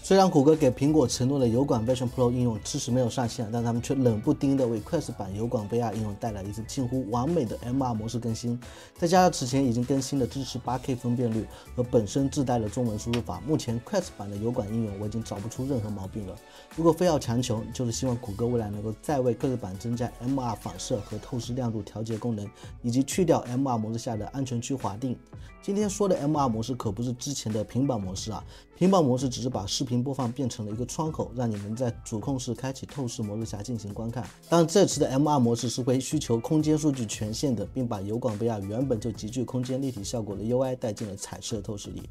虽然谷歌给苹果承诺的油管 Vision Pro 应用迟迟没有上线，但他们却冷不丁的为 Quest 版油管 VR 应用带来一次近乎完美的 MR 模式更新，再加上此前已经更新的支持 8K 分辨率和本身自带的中文输入法，目前 Quest 版的油管应用我已经找不出任何毛病了。如果非要强求，就是希望谷歌未来能够再为 Quest 版增加 MR 反射和透视亮度调节功能，以及去掉 MR 模式下的安全区划定。今天说的 MR 模式可不是之前的平板模式啊，平板模式只是把视频播放变成了一个窗口，让你们在主控室开启透视模式下进行观看。但这次的 MR 模式是会需求空间数据权限的，并把油管 VR 原本就极具空间立体效果的 UI 带进了彩色透视里。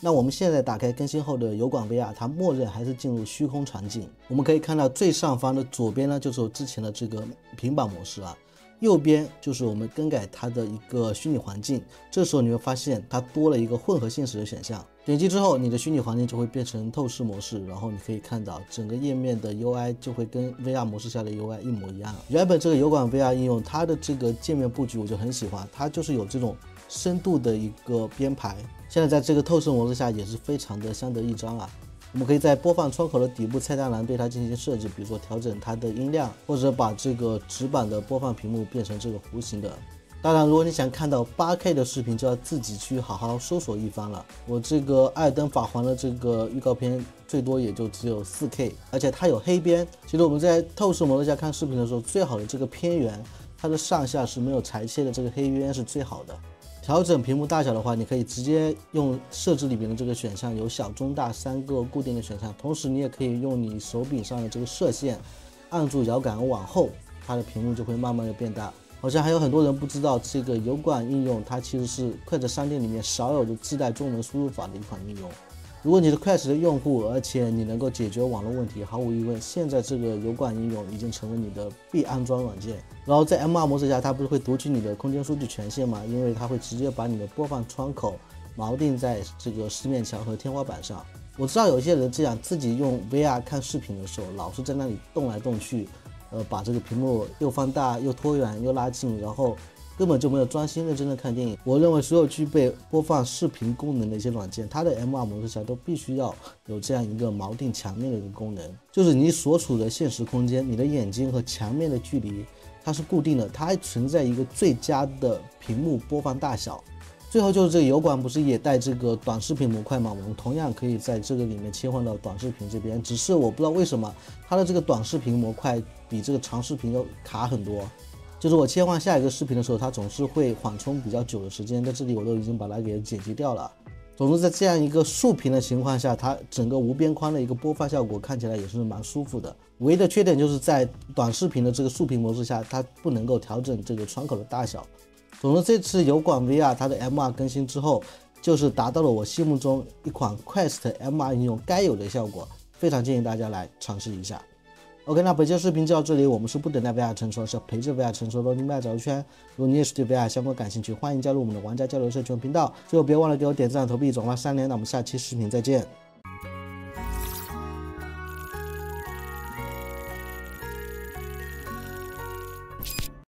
那我们现在打开更新后的油管 VR， 它默认还是进入虚空场景。我们可以看到最上方的左边呢，就是我之前的这个平板模式啊。右边就是我们更改它的一个虚拟环境，这时候你会发现它多了一个混合现实的选项。点击之后，你的虚拟环境就会变成透视模式，然后你可以看到整个页面的 UI 就会跟 VR 模式下的 UI 一模一样。原本这个油管 VR 应用它的这个界面布局我就很喜欢，它就是有这种深度的一个编排，现在在这个透视模式下也是非常的相得益彰啊。我们可以在播放窗口的底部菜单栏对它进行设置，比如说调整它的音量，或者把这个直板的播放屏幕变成这个弧形的。当然，如果你想看到 8K 的视频，就要自己去好好搜索一番了。我这个《艾尔登法环》的这个预告片最多也就只有 4K， 而且它有黑边。其实我们在透视模式下看视频的时候，最好的这个偏远，它的上下是没有裁切的，这个黑边是最好的。调整屏幕大小的话，你可以直接用设置里面的这个选项，有小、中、大3个固定的选项。同时，你也可以用你手柄上的这个射线，按住摇杆往后，它的屏幕就会慢慢的变大。好像还有很多人不知道，这个油管应用它其实是 Quest 商店里面少有的自带中文输入法的一款应用。如果你是 Quest 的用户，而且你能够解决网络问题，毫无疑问，现在这个油管应用已经成为你的必安装软件。然后在 MR 模式下，它不是会读取你的空间数据权限吗？因为它会直接把你的播放窗口锚定在这个四面墙和天花板上。我知道有些人这样自己用 VR 看视频的时候，老是在那里动来动去，把这个屏幕又放大又拖远又拉近，然后根本就没有专心认真的看电影。我认为所有具备播放视频功能的一些软件，它的 MR 模式下都必须要有这样一个锚定墙面的一个功能，就是你所处的现实空间，你的眼睛和墙面的距离它是固定的，它还存在一个最佳的屏幕播放大小。最后就是这个油管不是也带这个短视频模块吗？我们同样可以在这个里面切换到短视频这边，只是我不知道为什么它的这个短视频模块比这个长视频要卡很多。就是我切换下一个视频的时候，它总是会缓冲比较久的时间，在这里我都已经把它给剪辑掉了。总之，在这样一个竖屏的情况下，它整个无边框的一个播放效果看起来也是蛮舒服的。唯一的缺点就是在短视频的这个竖屏模式下，它不能够调整这个窗口的大小。总之，这次油管 VR 它的 MR 更新之后，就是达到了我心目中一款 Quest MR 应用该有的效果，非常建议大家来尝试一下。OK， 那本期视频就到这里。我们是不等待 VR 成熟，是陪着 VR 成熟的你们找圈。如果你也是对 VR 相关感兴趣，欢迎加入我们的玩家交流社群频道。最后别忘了给我点赞、投币、转发3连。那我们下期视频再见。